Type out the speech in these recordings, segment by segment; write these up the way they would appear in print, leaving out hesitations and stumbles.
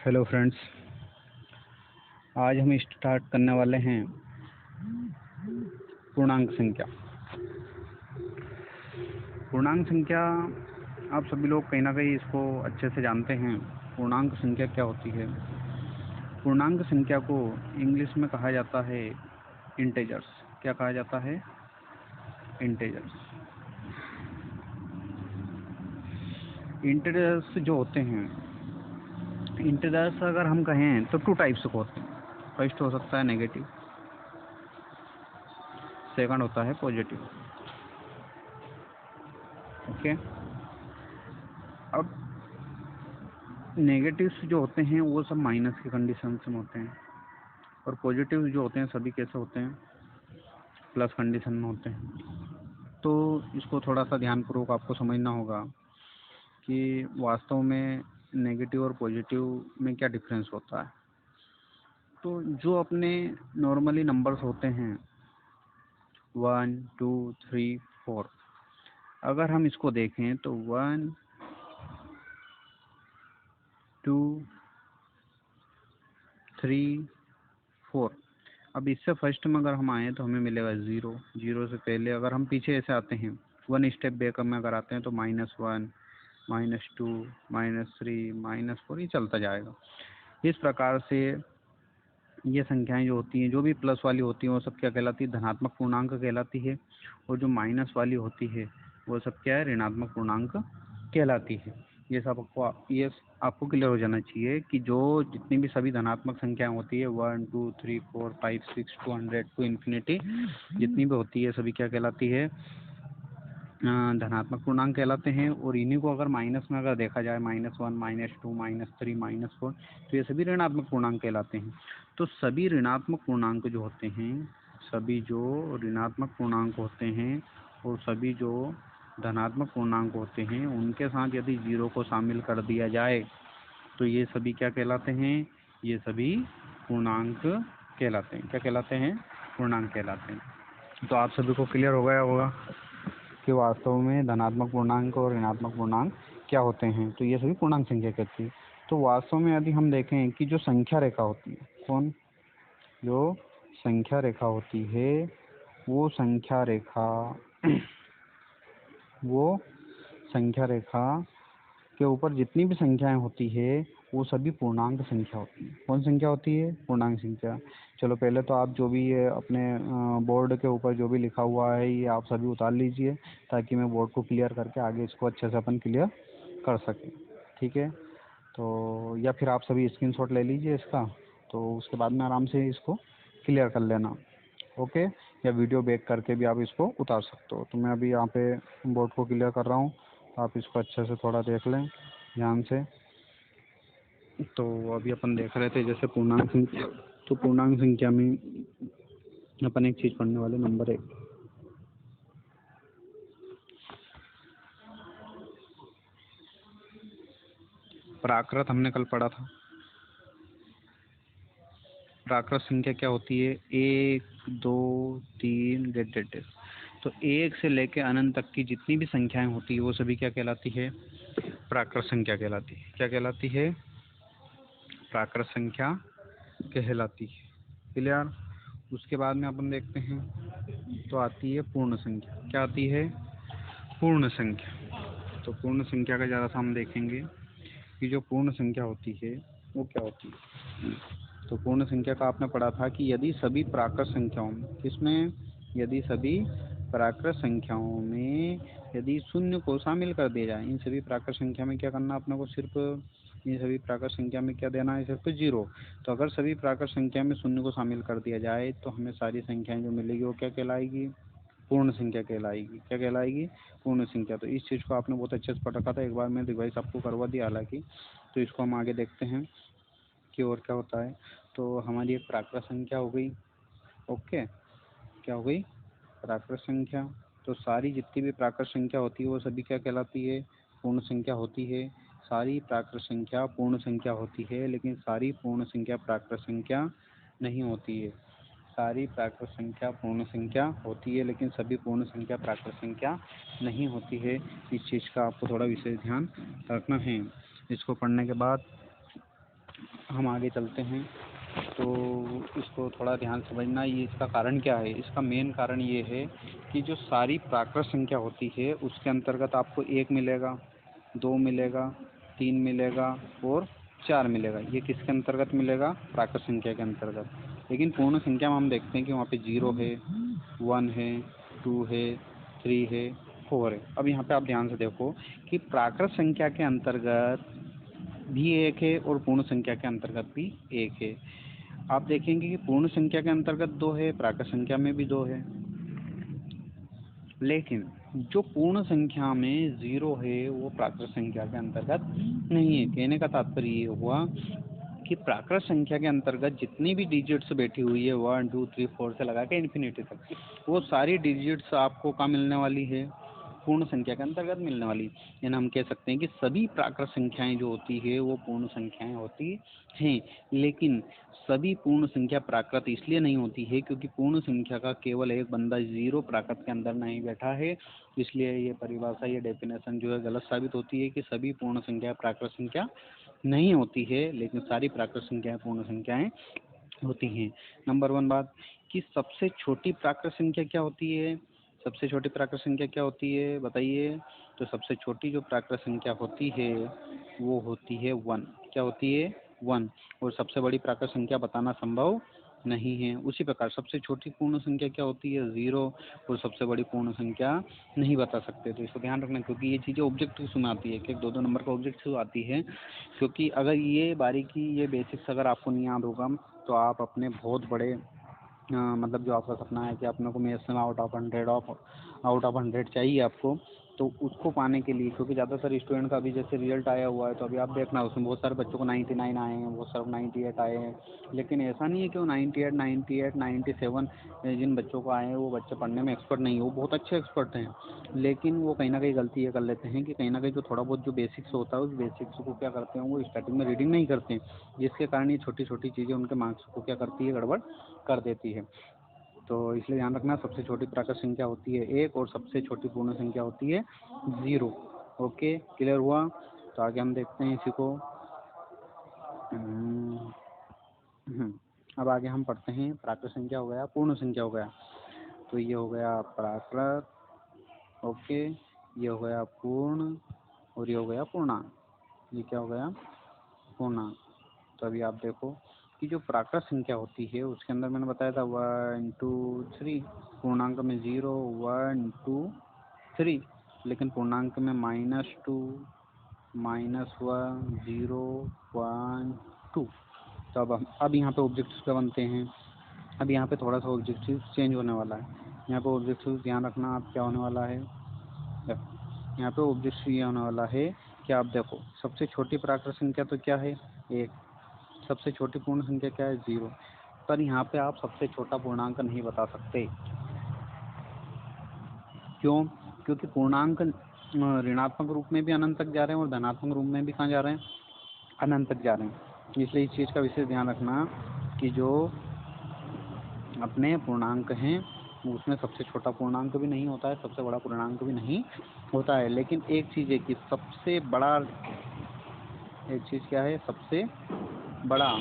Hello friends, आज हम start करने वाले हैं पूर्णांक संख्या। पूर्णांक संख्या आप सभी लोग कहीं ना कहीं इसको अच्छे से जानते हैं। पूर्णांक संख्या क्या होती है? पूर्णांक संख्या को इंग्लिश में कहा जाता है इंटेजर्स। क्या कहा जाता है? इंटेजर्स। इंटेजर्स जो होते हैं, इंटेजर्स अगर हम कहें तो टू टाइप्स के होते हैं। फर्स्ट हो सकता है नेगेटिव, सेकंड होता है पॉजिटिव। ओके, अब नेगेटिव्स जो होते हैं वो सब माइनस के कंडीशन में होते हैं, और पॉजिटिव जो होते हैं सभी कैसे होते हैं? प्लस कंडीशन में होते हैं। तो इसको थोड़ा सा ध्यानपूर्वक आपको समझना होगा कि वास्तव में नेगेटिव और पॉजिटिव में क्या डिफरेंस होता है। तो जो अपने नॉर्मली नंबर्स होते हैं 1, 2, 3, 4, अगर हम इसको देखें तो 1, 2, 3, 4। अब इससे फर्स्ट में अगर हम आए तो हमें मिलेगा 0। 0 से पहले अगर हम पीछे ऐसे आते हैं, 1 स्टेप बैक में अगर आते हैं तो -1, -2, -3, -4, ये चलता जाएगा। इस प्रकार से ये संख्याएं जो होती हैं, जो भी प्लस वाली होती हैं, वो सब क्या कहलाती है? धनात्मक पूर्णांक कहलाती है। और जो माइनस वाली होती है वो सब क्या है? ऋणात्मक पूर्णांक कहलाती है। ये सब आपको क्लियर हो जाना चाहिए कि जो जितनी भी सभी धनात्मक संख्याएं होती है 1, 2, 3, 4, 5, 6, 200 टू इन्फिनिटी, जितनी भी होती है सभी क्या कहलाती है? धनात्मक पूर्णांक कहलाते हैं। और इन्हीं को अगर माइनस में अगर देखा जाए, -1, -2, -3, -4, तो ये सभी ऋणात्मक पूर्णांक कहलाते हैं। तो सभी ऋणात्मक पूर्णांक जो होते हैं, सभी जो ऋणात्मक पूर्णांक होते हैं और सभी जो धनात्मक पूर्णांक होते हैं, उनके साथ यदि 0 को शामिल कर दिया जाए तो ये सभी क्या कहलाते हैं? ये सभी पूर्णांक कहलाते हैं। क्या कहलाते हैं? पूर्णांक कहलाते हैं। तो आप सभी को क्लियर हो गया होगा कि वास्तव में धनात्मक पूर्णांक और ऋणात्मक पूर्णांक क्या होते हैं। तो ये सभी पूर्णांक संख्या कहती है। तो वास्तव में यदि हम देखें कि जो संख्या रेखा होती है, जो संख्या रेखा होती है, वो संख्या रेखा वो संख्या रेखा के ऊपर जितनी भी संख्याएं होती है वो सभी पूर्णांक संख्या होती है। कौन संख्या होती है? पूर्णांक संख्या। चलो पहले तो आप जो भी ये अपने बोर्ड के ऊपर जो भी लिखा हुआ है ये आप सभी उतार लीजिए, ताकि मैं बोर्ड को क्लियर करके आगे इसको अच्छे से अपन क्लियर कर सकें। ठीक है, तो या फिर आप सभी स्क्रीनशॉट ले लीजिए इसका, तो उसके बाद में आराम से इसको क्लियर कर लेना। ओके, या वीडियो बैक करके भी आप इसको उतार सकते हो। तो मैं अभी यहाँ पे बोर्ड को क्लियर कर रहा हूँ, आप इसको अच्छे से थोड़ा देख लें ध्यान से। तो अभी अपन देख रहे थे जैसे पूर्णांक संख्या। तो पूर्णांक संख्या में अपन एक चीज पढ़ने वाले, नंबर 1। प्राकृत हमने कल पढ़ा था। प्राकृत संख्या क्या होती है? 1, 2, 3 डेट। तो 1 से लेकर अनंत तक की जितनी भी संख्याएं होती है वो सभी क्या कहलाती है? प्राकृत संख्या कहलाती है। क्या कहलाती है? प्राकृत संख्या कहलाती है। क्लियर? उसके बाद में अपन देखते हैं तो आती है पूर्ण संख्या। क्या आती है? पूर्ण संख्या। तो पूर्ण संख्या का ज़्यादा सा हम देखेंगे कि जो पूर्ण संख्या होती है वो क्या होती है। तो पूर्ण संख्या का आपने पढ़ा था कि यदि सभी प्राकृत संख्याओं में, किसमें? यदि सभी प्राकृत संख्याओं में यदि शून्य को शामिल कर दिया जाए, इन सभी प्राकृत संख्या में क्या करना अपने को? सिर्फ इन सभी प्राकृत संख्या में क्या देना है? सिर्फ 0। तो अगर सभी प्राकृत संख्या में शून्य को शामिल कर दिया जाए तो हमें सारी संख्याएं जो मिलेगी वो क्या कहलाएगी? पूर्ण संख्या कहलाएगी। क्या कहलाएगी? पूर्ण संख्या। तो इस चीज़ को आपने बहुत अच्छे से पढ़ रखा था, एक बार मैं रिवाइज आपको करवा दिया हालांकि। तो इसको हम आगे देखते हैं कि और क्या होता है। तो हमारी एक प्राकृत संख्या हो गई। ओके, क्या हो गई? प्राकृत संख्या। तो सारी जितनी भी प्राकृत संख्या होती है वो सभी क्या कहलाती है? पूर्ण संख्या होती है। सारी प्राकृत संख्या पूर्ण संख्या होती है, लेकिन सारी पूर्ण संख्या प्राकृत संख्या नहीं होती है। सारी प्राकृत संख्या पूर्ण संख्या होती है, लेकिन सभी पूर्ण संख्या प्राकृत संख्या नहीं होती है। इस चीज़ का आपको थोड़ा विशेष ध्यान रखना है। इसको पढ़ने के बाद हम आगे चलते हैं। तो इसको थोड़ा ध्यान से समझना, ये इसका कारण क्या है। इसका मेन कारण ये है कि जो सारी प्राकृत संख्या होती है उसके अंतर्गत आपको 1 मिलेगा, 2 मिलेगा, 3 मिलेगा और 4 मिलेगा। ये किसके अंतर्गत मिलेगा? प्राकृत संख्या के अंतर्गत। लेकिन पूर्ण संख्या में हम देखते हैं कि वहाँ पे 0 है, 1 है, 2 है, 3 है, 4 है। अब यहाँ पे आप ध्यान से देखो कि प्राकृत संख्या के अंतर्गत भी 1 है और पूर्ण संख्या के अंतर्गत भी 1 है। आप देखेंगे कि पूर्ण संख्या के अंतर्गत 2 है, प्राकृत संख्या में भी 2 है। लेकिन जो पूर्ण संख्या में 0 है वो प्राकृत संख्या के अंतर्गत नहीं है। कहने का तात्पर्य ये हुआ कि प्राकृत संख्या के अंतर्गत जितनी भी डिजिट्स बैठी हुई है 1 2 3 4 से लगा के इन्फिनिटी तक, वो सारी डिजिट्स आपको कहाँ मिलने वाली है? पूर्ण संख्या के अंतर्गत मिलने वाली। यानी हम कह सकते हैं कि सभी प्राकृत संख्याएं जो होती है वो पूर्ण संख्याएं होती हैं। लेकिन सभी पूर्ण संख्या प्राकृत इसलिए नहीं होती है क्योंकि पूर्ण संख्या का केवल एक बंदा 0 प्राकृत के अंदर नहीं बैठा है। इसलिए ये परिभाषा, ये डेफिनेशन जो है गलत साबित होती है कि सभी पूर्ण संख्या प्राकृत संख्या नहीं होती है, लेकिन सारी प्राकृत संख्याएं पूर्ण संख्याएं होती हैं। नंबर 1 बात कि सबसे छोटी प्राकृत संख्या क्या होती है? सबसे छोटी प्राकृत संख्या क्या होती है बताइए? तो सबसे छोटी जो प्राकृत संख्या होती है वो होती है 1। क्या होती है? 1। और सबसे बड़ी प्राकृत संख्या बताना संभव नहीं है। उसी प्रकार सबसे छोटी पूर्ण संख्या क्या होती है? 0। और सबसे बड़ी पूर्ण संख्या नहीं बता सकते। तो इसको ध्यान रखना, क्योंकि ये चीज़ें ऑब्जेक्टिव में आती है, एक 2 नंबर का ऑब्जेक्टिव आती है। क्योंकि अगर ये बारीकी, ये बेसिक्स अगर आपको नहीं याद होगा तो आप अपने बहुत बड़े मतलब जो आपका सपना है कि अपने को मैथ्स में आउट ऑफ 100 चाहिए आपको, तो उसको पाने के लिए, क्योंकि ज़्यादातर स्टूडेंट का अभी जैसे रिजल्ट आया हुआ है तो अभी आप देखना उसमें बहुत सारे बच्चों को 99 आए हैं, बहुत सारे 98 आए हैं। लेकिन ऐसा नहीं है कि वो 98, 97 जिन बच्चों को आए हैं वो बच्चे पढ़ने में एक्सपर्ट नहीं है, वो बहुत अच्छे एक्सपर्ट हैं। लेकिन वो कहीं ना कहीं गलती ये कर लेते हैं कि कहीं ना कहीं जो थोड़ा बहुत जो बेसिक्स होता है उस बेसिक्स को क्या करते हैं, वो स्टार्टिंग में रीडिंग नहीं करते हैं, जिसके कारण ये छोटी छोटी चीज़ें उनके मार्क्स को क्या करती है, गड़बड़ कर देती है। तो इसलिए ध्यान रखना, सबसे छोटी प्राकृत संख्या होती है 1 और सबसे छोटी पूर्ण संख्या होती है 0। ओके, क्लियर हुआ? तो आगे हम देखते हैं इसी को। अब आगे हम पढ़ते हैं, प्राकृत संख्या हो गया, पूर्ण संख्या हो गया। तो ये हो गया प्राकृत, ओके, ये हो गया पूर्ण और ये हो गया पूर्णांक। ये क्या हो गया? पूर्णांक। तो अभी आप देखो कि जो प्राकृत संख्या होती है उसके अंदर मैंने बताया था 1 2 3, पूर्णांक में 0 1 2 3, लेकिन पूर्णांक में -2 -1 0 1 2। तो अब यहाँ पे ऑब्जेक्टिव क्या बनते हैं? अब यहाँ पे थोड़ा सा ऑब्जेक्टिव चेंज होने वाला है। यहाँ पे ऑब्जेक्टिव ध्यान रखना, आप क्या होने वाला है, यहाँ पे ऑब्जेक्टिव ये होने वाला है कि आप देखो सबसे छोटी प्राकृत संख्या तो क्या है? 1। सबसे छोटी पूर्ण संख्या क्या है? 0। पर यहाँ पे आप सबसे छोटा पूर्णांक नहीं बता सकते। क्यों? क्योंकि पूर्णांक ऋणात्मक रूप में भी अनंत तक जा रहे हैं और धनात्मक रूप में भी कहाँ जा रहे हैं? अनंत तक जा रहे हैं। इसलिए इस चीज़ का विशेष ध्यान रखना कि जो अपने पूर्णांक हैं उसमें सबसे छोटा पूर्णांक भी नहीं होता है, सबसे बड़ा पूर्णांक भी नहीं होता है। लेकिन एक चीज़ है कि सबसे बड़ा, एक चीज़ क्या है? सबसे बड़ा,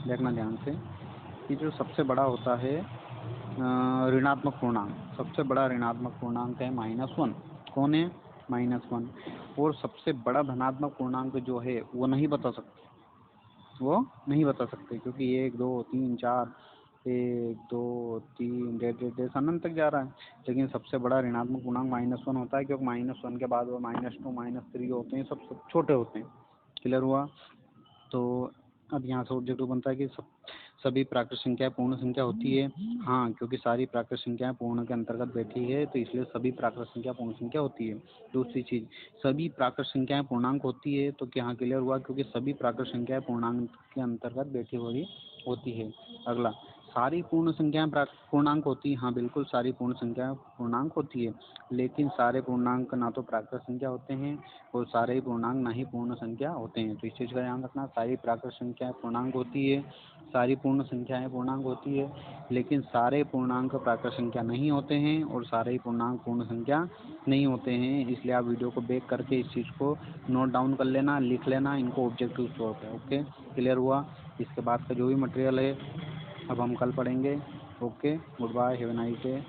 देखना ध्यान से कि जो सबसे बड़ा होता है ऋणात्मक पूर्णांक, सबसे बड़ा ऋणात्मक पूर्णांक है -1। कौन है? -1। और सबसे बड़ा धनात्मक पूर्णांक जो है वो नहीं बता सकते, वो नहीं बता सकते, क्योंकि 1 2 3 4 1 2 3 डेढ़ अनंत तक जा रहा है। लेकिन सबसे बड़ा ऋणात्मक पूर्णांक -1 होता है, क्योंकि -1 के बाद वो -2 -3 होते हैं, सब छोटे होते हैं। क्लियर हुआ? तो अब यहाँ से ऑब्जेक्टिव बनता है कि सभी प्राकृत संख्याएं पूर्ण संख्या होती है। हाँ, क्योंकि सारी प्राकृत संख्याएं पूर्ण के अंतर्गत बैठी है तो इसलिए सभी प्राकृत संख्या पूर्ण संख्या होती है। दूसरी चीज़, सभी प्राकृत संख्याएं पूर्णांक होती है, तो क्या क्लियर हुआ? क्योंकि सभी प्राकृत संख्याएं पूर्णांक के अंतर्गत बैठी हुई होती है। अगला, सारी पूर्ण संख्याएं पूर्णांक होती हैं। हाँ बिल्कुल, सारी पूर्ण संख्याएं पूर्णांक होती है, लेकिन सारे पूर्णांक ना तो प्राकृत संख्या होते हैं और सारे ही पूर्णांक ना ही पूर्ण संख्या होते हैं। तो इस चीज़ का ध्यान रखना, सारी प्राकृत संख्याएं पूर्णांक होती है, सारी पूर्ण संख्याएं पूर्णांक होती है, लेकिन सारे पूर्णांक प्राकृत संख्या नहीं होते हैं और सारे ही पूर्णांक पूर्ण संख्या नहीं होते हैं। इसलिए आप वीडियो को बैक करके इस चीज़ को नोट डाउन कर लेना, लिख लेना इनको ऑब्जेक्टिव तौर पे। ओके, क्लियर हुआ? इसके बाद का जो भी मटेरियल है अब हम कल पढ़ेंगे। Okay, good bye, have a nice day.